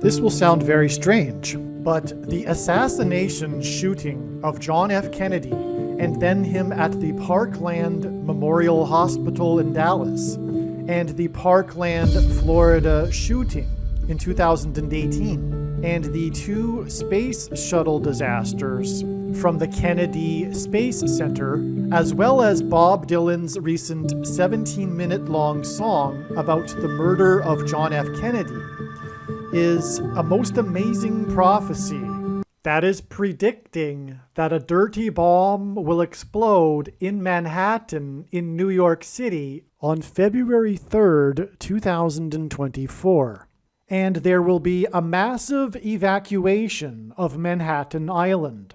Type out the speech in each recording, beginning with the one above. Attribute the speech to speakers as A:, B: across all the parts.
A: This will sound very strange, but the assassination shooting of John F. Kennedy and then him at the Parkland Memorial Hospital in Dallas and the Parkland, Florida shooting in 2018 and the two space shuttle disasters from the Kennedy Space Center, as well as Bob Dylan's recent 17-minute-long song about the murder of John F. Kennedy, is a most amazing prophecy that is predicting that a dirty bomb will explode in Manhattan in New York City on February 3rd, 2024. And there will be a massive evacuation of Manhattan Island.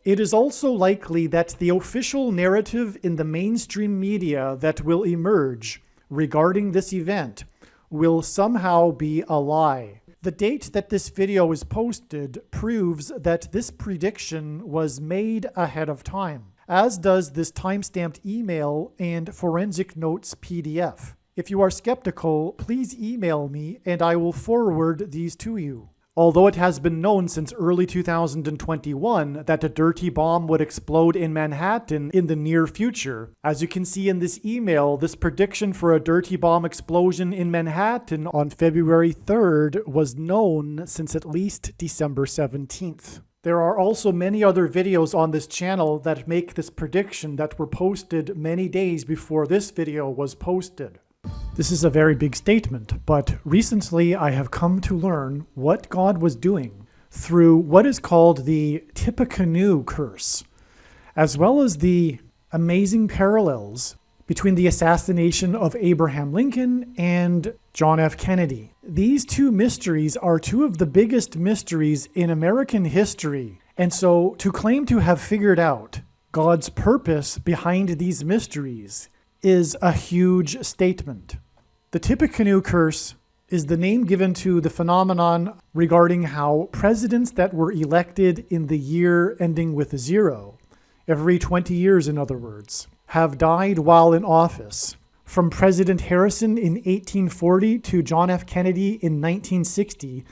A: It is also likely that the official narrative in the mainstream media that will emerge regarding this event will somehow be a lie. The date that this video is posted proves that this prediction was made ahead of time, as does this timestamped email and forensic notes PDF. If you are skeptical, please email me and I will forward these to you. Although it has been known since early 2021 that a dirty bomb would explode in Manhattan in the near future, as you can see in this email, this prediction for a dirty bomb explosion in Manhattan on February 3rd was known since at least December 17th. There are also many other videos on this channel that make this prediction that were posted many days before this video was posted. This is a very big statement, but recently I have come to learn what God was doing through what is called the Tippecanoe curse, as well as the amazing parallels between the assassination of Abraham Lincoln and John F. Kennedy. These two mysteries are two of the biggest mysteries in American history, and so to claim to have figured out God's purpose behind these mysteries is a huge statement. The Tippecanoe curse is the name given to the phenomenon regarding how presidents that were elected in the year ending with 0, every 20 years in other words, have died while in office. From President Harrison in 1840 to John F. Kennedy in 1960,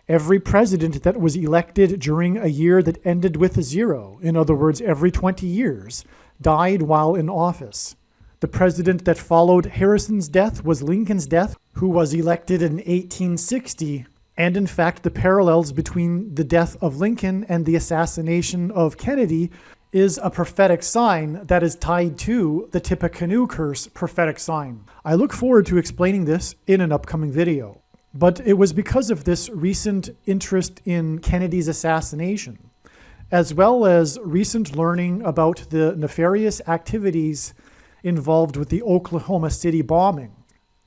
A: every president that was elected during a year that ended with 0, in other words, every 20 years, died while in office. The president that followed Harrison's death was Lincoln's death, who was elected in 1860. And in fact, the parallels between the death of Lincoln and the assassination of Kennedy is a prophetic sign that is tied to the Tippecanoe curse prophetic sign. I look forward to explaining this in an upcoming video. But it was because of this recent interest in Kennedy's assassination, as well as recent learning about the nefarious activities involved with the Oklahoma City bombing,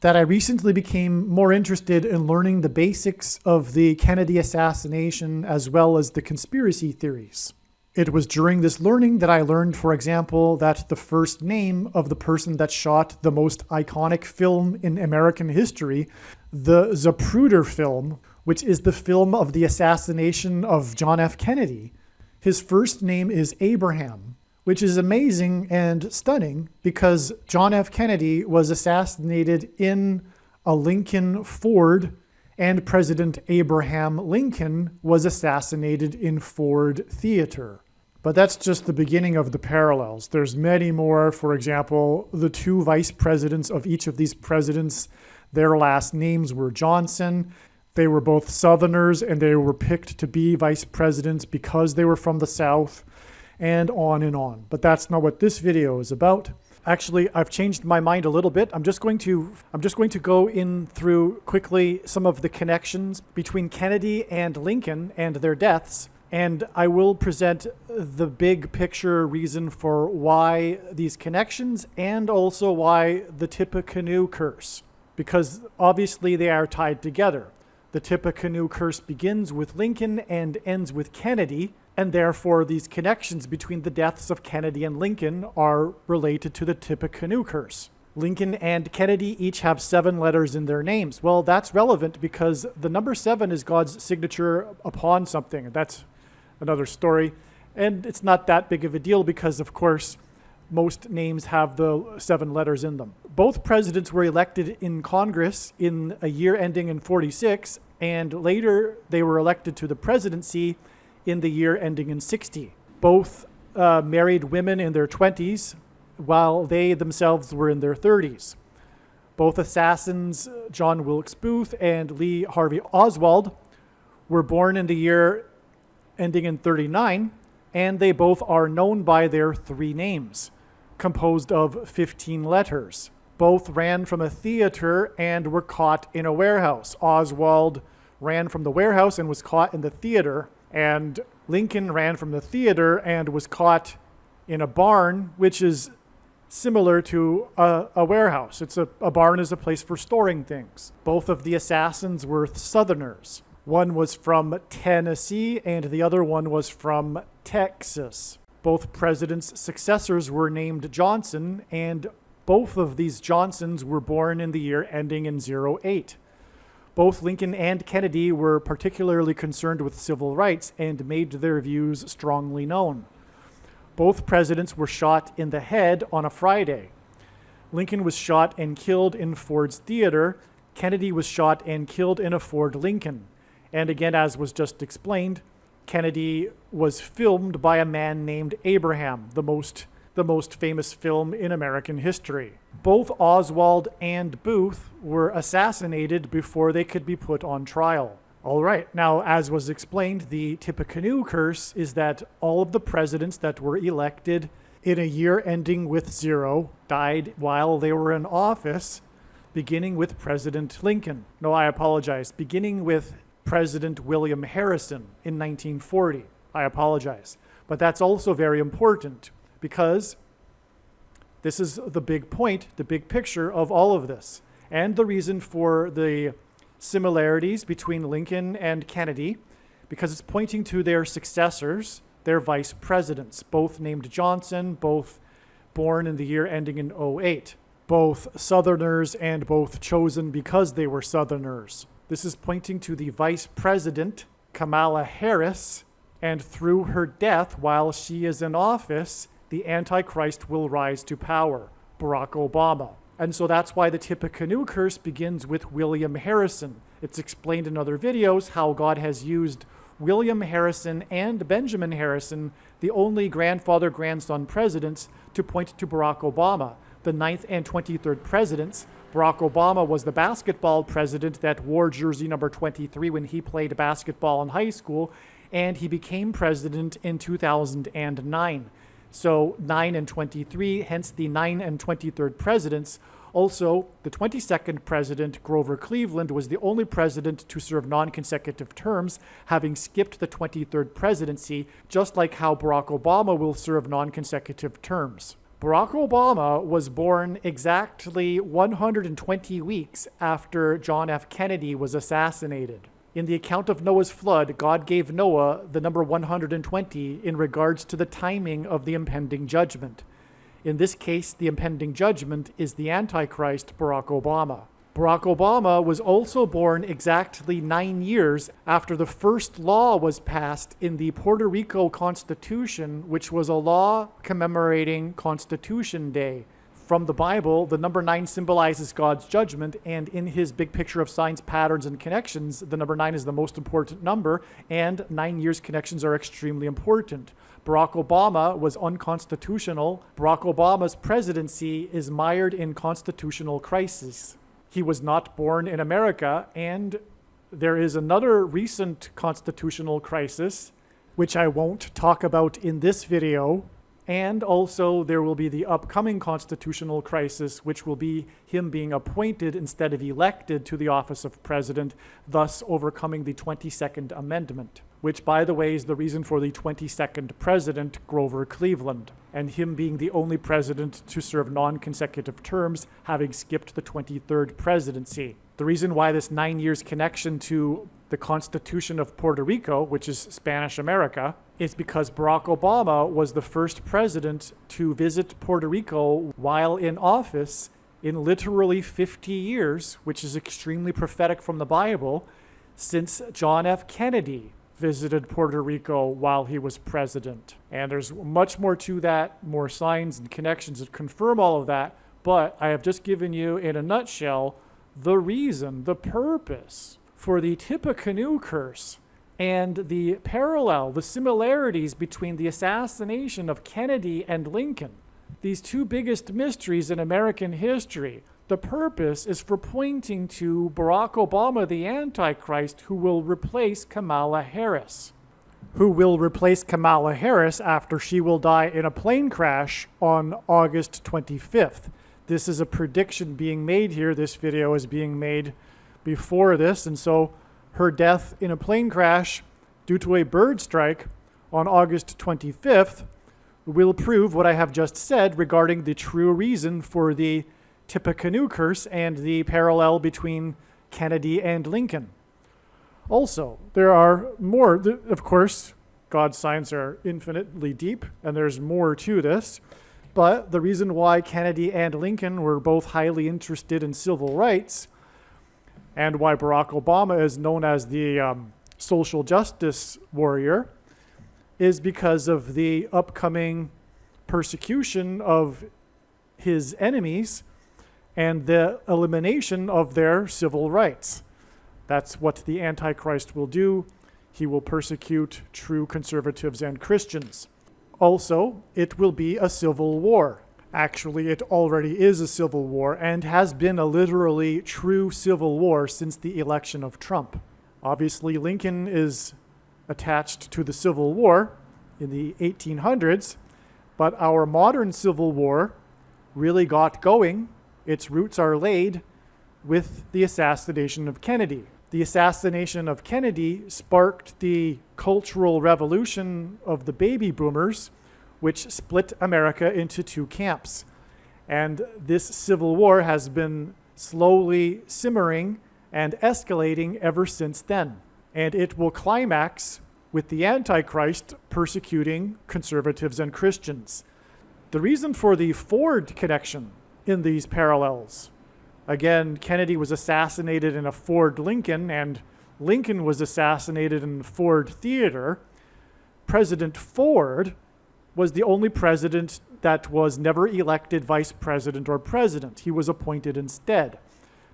A: that I recently became more interested in learning the basics of the Kennedy assassination as well as the conspiracy theories. It was during this learning that I learned, for example, that the first name of the person that shot the most iconic film in American history, the Zapruder film, which is the film of the assassination of John F. Kennedy, his first name is Abraham, which is amazing and stunning because John F. Kennedy was assassinated in a Lincoln Ford, and President Abraham Lincoln was assassinated in Ford Theater. But that's just the beginning of the parallels. There's many more. For example, the two vice presidents of each of these presidents, their last names were Johnson. They were both Southerners, and they were picked to be vice presidents because they were from the South, and on. But that's not what this video is about. Actually, I've changed my mind a little bit. I'm just going to go in through quickly some of the connections between Kennedy and Lincoln and their deaths, and I will present the big picture reason for why these connections and also why the Tippecanoe curse, because obviously they are tied together. The Tippecanoe curse begins with Lincoln and ends with Kennedy, and therefore these connections between the deaths of Kennedy and Lincoln are related to the Tippecanoe curse. Lincoln and Kennedy each have 7 letters in their names. Well, that's relevant because the number 7 is God's signature upon something. That's another story. And it's not that big of a deal because, of course, most names have the 7 letters in them. Both presidents were elected in Congress in a year ending in 46, and later they were elected to the presidency in the year ending in 60. Both married women in their 20s, while they themselves were in their 30s. Both assassins, John Wilkes Booth and Lee Harvey Oswald, were born in the year ending in 39, and they both are known by their 3 names, composed of 15 letters. Both ran from a theater and were caught in a warehouse. Oswald ran from the warehouse and was caught in the theater, and Lincoln ran from the theater and was caught in a barn, which is similar to a warehouse. A barn is a place for storing things. Both of the assassins were Southerners. One was from Tennessee and the other one was from Texas. Both presidents' successors were named Johnson, and both of these Johnsons were born in the year ending in 08. Both Lincoln and Kennedy were particularly concerned with civil rights and made their views strongly known. Both presidents were shot in the head on a Friday. Lincoln was shot and killed in Ford's Theater. Kennedy was shot and killed in a Ford Lincoln. And again, as was just explained, Kennedy was filmed by a man named Abraham, the most famous film in American history. Both Oswald and Booth were assassinated before they could be put on trial. All right, now as was explained, the Tippecanoe curse is that all of the presidents that were elected in a year ending with 0 died while they were in office, beginning with President Lincoln. No, I apologize. Beginning with President William Harrison in 1940. I apologize. But that's also very important because this is the big point, the big picture of all of this. And the reason for the similarities between Lincoln and Kennedy, because it's pointing to their successors, their vice presidents, both named Johnson, both born in the year ending in 08. Both Southerners and both chosen because they were Southerners. This is pointing to the vice president, Kamala Harris, and through her death while she is in office, the Antichrist will rise to power, Barack Obama. And so that's why the Tippecanoe curse begins with William Harrison. It's explained in other videos how God has used William Harrison and Benjamin Harrison, the only grandfather-grandson presidents, to point to Barack Obama. The 9th and 23rd presidents, Barack Obama was the basketball president that wore jersey number 23 when he played basketball in high school, and he became president in 2009. So 9 and 23, hence the 9 and 23rd presidents. Also, the 22nd president, Grover Cleveland, was the only president to serve non-consecutive terms, having skipped the 23rd presidency, just like how Barack Obama will serve non-consecutive terms. Barack Obama was born exactly 120 weeks after John F. Kennedy was assassinated. In the account of Noah's flood, God gave Noah the number 120 in regards to the timing of the impending judgment. In this case, the impending judgment is the Antichrist, Barack Obama. Barack Obama was also born exactly 9 years after the first law was passed in the Puerto Rico Constitution, which was a law commemorating Constitution Day. From the Bible, the number 9 symbolizes God's judgment, and in his big picture of signs, patterns, and connections, the number 9 is the most important number, and 9 years connections are extremely important. Barack Obama was unconstitutional. Barack Obama's presidency is mired in constitutional crisis. He was not born in America, and there is another recent constitutional crisis, which I won't talk about in this video. And also there will be the upcoming constitutional crisis, which will be him being appointed instead of elected to the office of president, thus overcoming the 22nd Amendment, which, by the way, is the reason for the 22nd president, Grover Cleveland, and him being the only president to serve non-consecutive terms, having skipped the 23rd presidency. The reason why this 9 years connection to the Constitution of Puerto Rico, which is Spanish America, is because Barack Obama was the first president to visit Puerto Rico while in office in literally 50 years, which is extremely prophetic from the Bible, since John F. Kennedy. visited Puerto Rico while he was president. And there's much more to that, more signs and connections that confirm all of that. But I have just given you, in a nutshell, the reason, the purpose for the Tippecanoe curse and the parallel, the similarities between the assassination of Kennedy and Lincoln. These two biggest mysteries in American history. The purpose is for pointing to Barack Obama, the Antichrist, who will replace Kamala Harris. After she will die in a plane crash on August 25th. This is a prediction being made here. This video is being made before this, and so her death in a plane crash due to a bird strike on August 25th will prove what I have just said regarding the true reason for the Tippecanoe curse and the parallel between Kennedy and Lincoln. Also, there are more, of course, God's signs are infinitely deep, and there's more to this, but the reason why Kennedy and Lincoln were both highly interested in civil rights, and why Barack Obama is known as the social justice warrior, is because of the upcoming persecution of his enemies and the elimination of their civil rights. That's what the Antichrist will do. He will persecute true conservatives and Christians. Also, it will be a civil war. Actually, it already is a civil war and has been a literally true civil war since the election of Trump. Obviously, Lincoln is attached to the Civil War in the 1800s, but our modern Civil War really got going. Its roots are laid with the assassination of Kennedy. The assassination of Kennedy sparked the cultural revolution of the baby boomers, which split America into two camps. And this civil war has been slowly simmering and escalating ever since then. And it will climax with the Antichrist persecuting conservatives and Christians. The reason for the Ford connection in these parallels, again, Kennedy was assassinated in a Ford Lincoln, and Lincoln was assassinated in the Ford Theater. President Ford was the only president that was never elected vice president or president. He was appointed instead.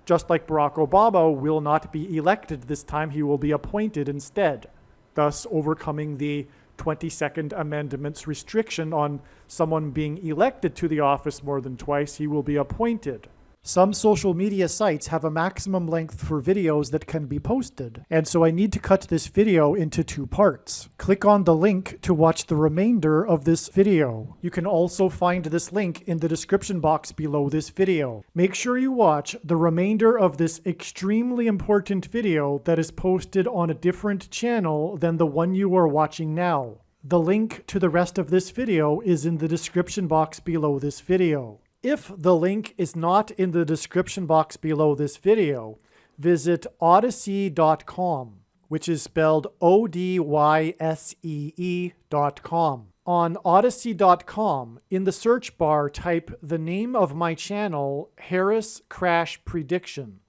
A: Just like Barack Obama will not be elected this time, he will be appointed instead, thus overcoming the 22nd Amendment's restriction on someone being elected to the office more than twice. He will be appointed. Some social media sites have a maximum length for videos that can be posted, and so I need to cut this video into 2 parts. Click on the link to watch the remainder of this video. You can also find this link in the description box below this video. Make sure you watch the remainder of this extremely important video that is posted on a different channel than the one you are watching now. The link to the rest of this video is in the description box below this video. If the link is not in the description box below this video, visit Odysee.com, which is spelled Odyssee.com. On Odysee.com, in the search bar, type the name of my channel, Harris Crash Prediction.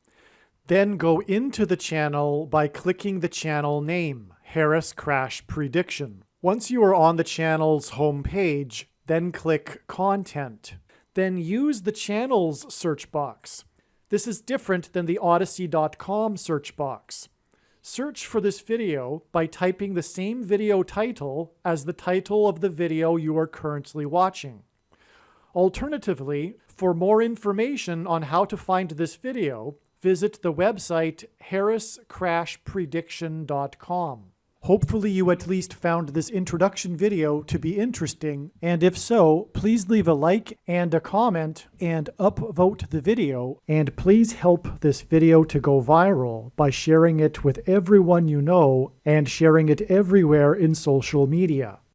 A: Then go into the channel by clicking the channel name, Harris Crash Prediction. Once you are on the channel's homepage, then click Content. Then use the channel's search box. This is different than the Odysee.com search box. Search for this video by typing the same video title as the title of the video you are currently watching. Alternatively, for more information on how to find this video, visit the website harriscrashprediction.com. Hopefully you at least found this introduction video to be interesting, and if so, please leave a like and a comment and upvote the video, and please help this video to go viral by sharing it with everyone you know and sharing it everywhere in social media.